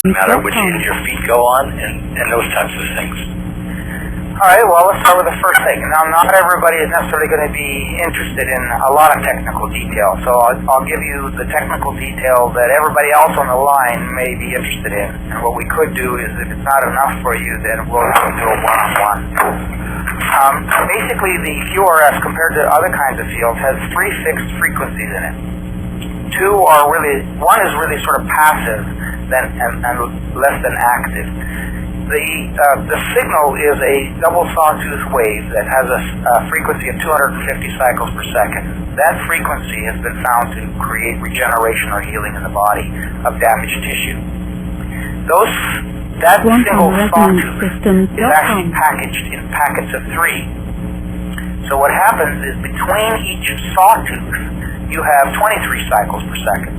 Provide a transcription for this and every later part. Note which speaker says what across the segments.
Speaker 1: matter which end your feet go on, and those types of things.
Speaker 2: All right, well, let's start with the first thing. Now, not everybody is necessarily going to be interested in a lot of technical detail, so I'll give you the technical detail that everybody else on the line may be interested in. And what we could do is, if it's not enough for you, then we'll do a one-on-one. Basically, the QRS, compared to other kinds of fields, has 3 fixed frequencies in it. One is really sort of passive and less than active. The signal is a double sawtooth wave that has a frequency of 250 cycles per second. That frequency has been found to create regeneration or healing in the body of damaged tissue. That single sawtooth is actually packaged in packets of 3. So what happens is, between each sawtooth, you have 23 cycles per second.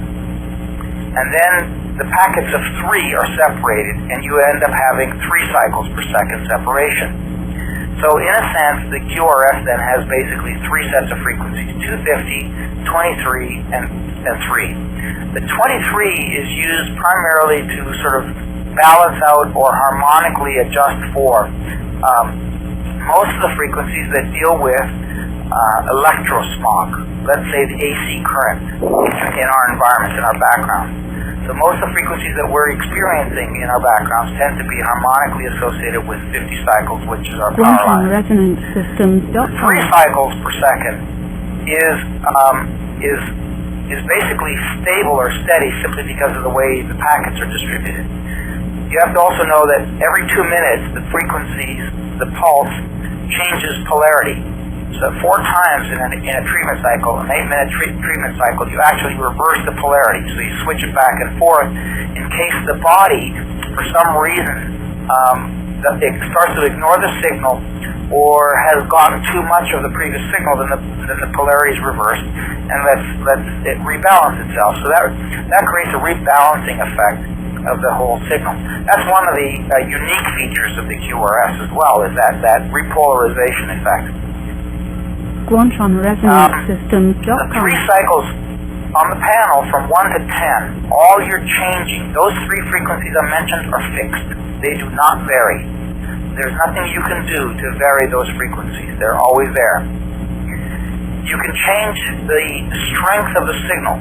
Speaker 2: And then the packets of 3 are separated, and you end up having 3 cycles per second separation. So in a sense, the QRS then has basically 3 sets of frequencies: 250, 23, and 3. The 23 is used primarily to sort of balance out or harmonically adjust for most of the frequencies that deal with electrosmog, let's say the AC current in our environment, in our background. So most of the frequencies that we're experiencing in our backgrounds tend to be harmonically associated with 50 cycles, which is our power line.
Speaker 3: 3
Speaker 2: cycles per second is basically stable or steady simply because of the way the packets are distributed. You have to also know that every 2 minutes, the frequencies, the pulse, changes polarity. So 4 times in a treatment cycle, an 8-minute treatment cycle, you actually reverse the polarity. So you switch it back and forth in case the body, for some reason, it starts to ignore the signal or has gotten too much of the previous signal, then the polarity is reversed and lets it rebalance itself. So that creates a rebalancing effect of the whole signal. That's one of the unique features of the QRS as well, is that repolarization effect.
Speaker 3: Quantron Resonance Systems.com.
Speaker 2: The 3 cycles on the panel from 1 to 10, all you're changing, those 3 frequencies I mentioned are fixed. They do not vary. There's nothing you can do to vary those frequencies. They're always there. You can change the strength of the signal.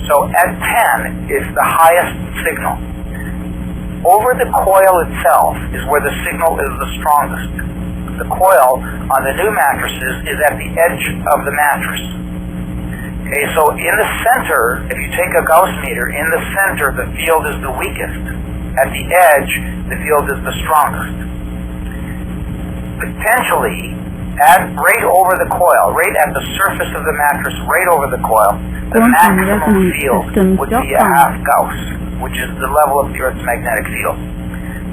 Speaker 2: So at 10 is the highest signal. Over the coil itself is where the signal is the strongest. The coil on the new mattresses is at the edge of the mattress. Okay, so in the center, if you take a Gauss meter, in the center the field is the weakest. At the edge, the field is the strongest. Potentially, right over the coil, right at the surface of the mattress, right over the coil, the maximum field would be a half Gauss, which is the level of the Earth's magnetic field.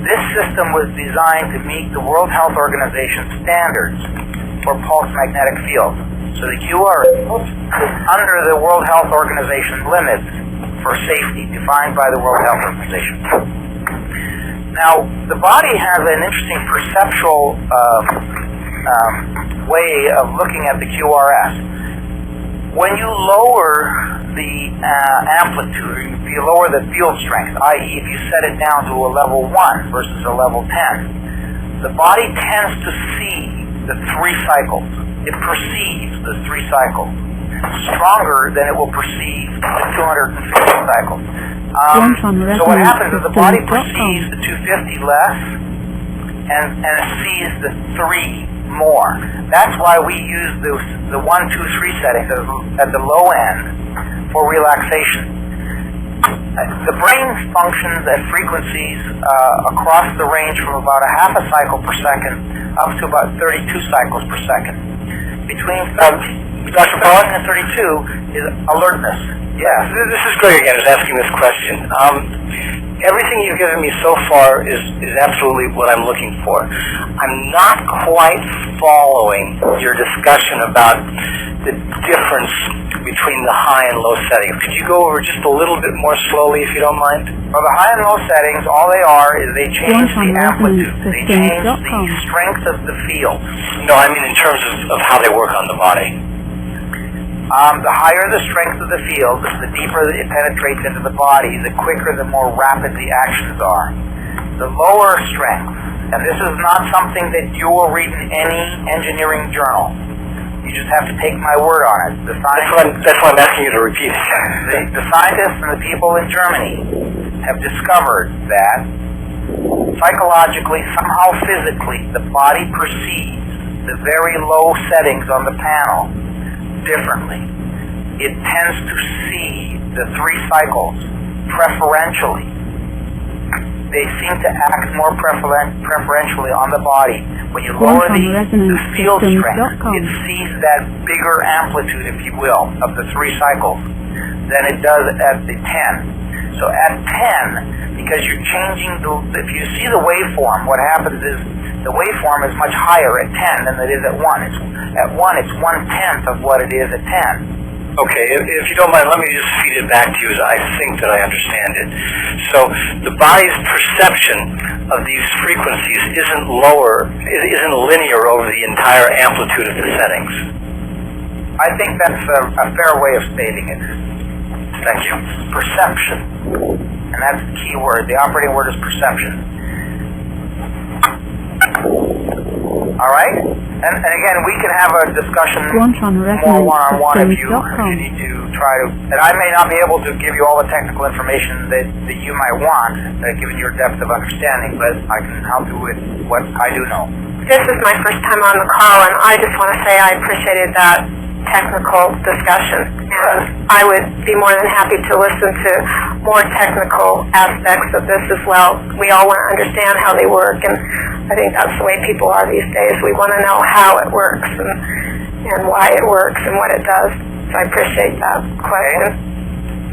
Speaker 2: This system was designed to meet the World Health Organization standards for pulse magnetic fields. So the QRS is under the World Health Organization limits for safety defined by the World Health Organization. Now, the body has an interesting perceptual way of looking at the QRS. When you lower the amplitude, if you lower the field strength, i.e. if you set it down to a level 1 versus a level 10, the body tends to see the 3 cycles. It perceives the 3 cycles stronger than it will perceive the 250 cycles. So what happens is the body perceives the 250 less and it sees the 3 more. That's why we use the 1, 2, 3 settings at the low end for relaxation. The brain functions at frequencies across the range from about a half a cycle per second up to about 32 cycles per second. Between Dr. Paul and 32 is alertness.
Speaker 1: Yeah, this is Greg again, is asking this question. Everything you've given me so far is absolutely what I'm looking for. I'm not quite following your discussion about the difference between the high and low settings. Could you go over just a little bit more slowly, if you don't mind?
Speaker 2: Well, the high and low settings, all they are is they change the amplitude. They change the strength of the field.
Speaker 1: No, I mean in terms of how they work on the body.
Speaker 2: The higher the strength of the field, the deeper it penetrates into the body, the quicker, the more rapid the actions are. The lower strength, and this is not something that you will read in any engineering journal. You just have to take my word on it.
Speaker 1: That's why I'm asking you to repeat it.
Speaker 2: The scientists and the people in Germany have discovered that psychologically, somehow physically, the body perceives the very low settings on the panel differently. It tends to see the 3 cycles preferentially. They seem to act more preferentially on the body. When you lower the field strength, it sees that bigger amplitude, if you will, of the 3 cycles than it does at the 10. So at 10, because you're changing if you see the waveform, what happens is the waveform is much higher at 10 than it is at 1. At 1, it's 1/10 of what it is at 10.
Speaker 1: Okay, if you don't mind, let me just feed it back to you as I think that I understand it. So the body's perception of these frequencies isn't linear over the entire amplitude of the settings.
Speaker 2: I think that's a fair way of stating it.
Speaker 1: Thank you.
Speaker 2: Perception. And that's the key word. The operating word is perception. All right? And again, we can have a discussion more one-on-one if you need to try to... And I may not be able to give you all the technical information that you might want, given your depth of understanding, but I can help you with what I do know.
Speaker 4: This is my first time on the call, and I just want to say I appreciated that technical discussion, and I would be more than happy to listen to more technical aspects of this as well. We all want to understand how they work, and I think that's the way people are these days. We want to know how it works and why it works and what it does. So I appreciate that question.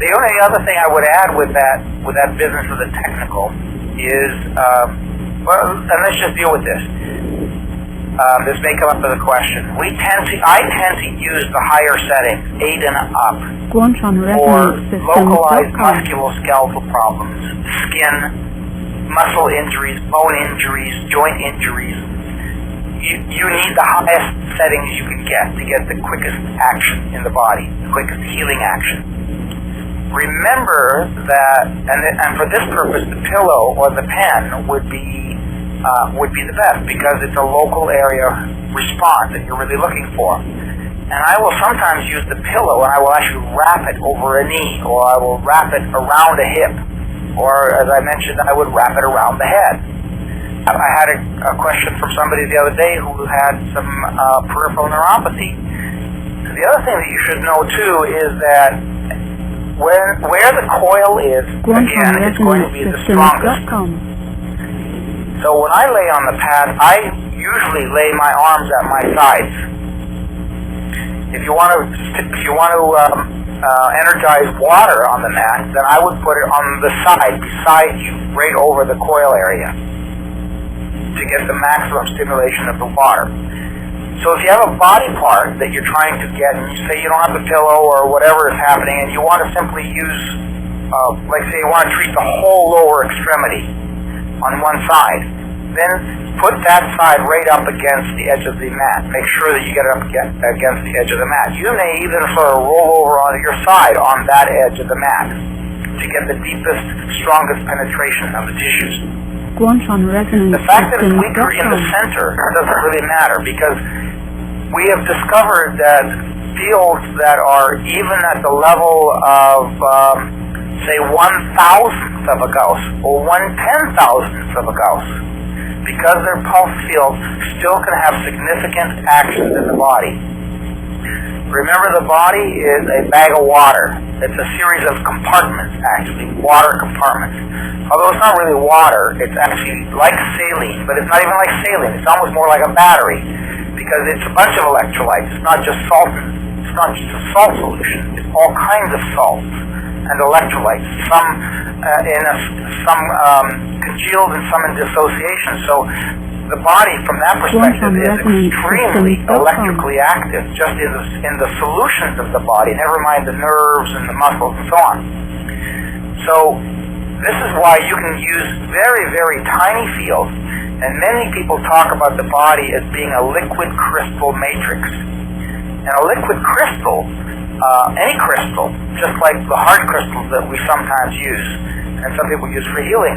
Speaker 2: The only other thing I would add with that business of the technical is, and let's just deal with this. This may come up as a question. I tend to use the higher settings, 8 and up, for localized musculoskeletal problems, skin, muscle injuries, bone injuries, joint injuries. You need the highest settings you can get the quickest action in the body, the quickest healing action. Remember that, and for this purpose, the pillow or the pen would be the best, because it's a local area response that you're really looking for. And I will sometimes use the pillow, and I will actually wrap it over a knee, or I will wrap it around a hip, or as I mentioned, I would wrap it around the head. I had a question from somebody the other day who had some peripheral neuropathy. The other thing that you should know too is that where the coil is, again, it's going to be the strongest. So when I lay on the pad, I usually lay my arms at my sides. If you want to energize water on the mat, then I would put it on the side beside you, right over the coil area, to get the maximum stimulation of the water. So if you have a body part that you're trying to get, and you say you don't have the pillow or whatever is happening, and you want to simply use, like say you want to treat the whole lower extremity on one side, then put that side right up against the edge of the mat. Make sure that you get it up against the edge of the mat. You may even sort of roll over on your side on that edge of the mat to get the deepest, strongest penetration of the tissues. The fact that it's weaker in the center doesn't really matter, because we have discovered that fields that are even at the level of say 1/1000th of a Gauss or 1/10,000th of a Gauss, because their pulse field still can have significant actions in the body. Remember, the body is a bag of water. It's a series of compartments, actually, water compartments. Although it's not really water, it's actually like saline, but it's not even like saline. It's almost more like a battery, because it's a bunch of electrolytes. It's not just salt. It's not just a salt solution. It's all kinds of salts and electrolytes, some congealed and some in dissociation. So the body, from that perspective, is extremely electrically active, just in the solutions of the body, never mind the nerves and the muscles and so on. So this is why you can use very, very tiny fields, and many people talk about the body as being a liquid crystal matrix. And a liquid crystal, any crystal, just like the hard crystals that we sometimes use, and some people use for healing,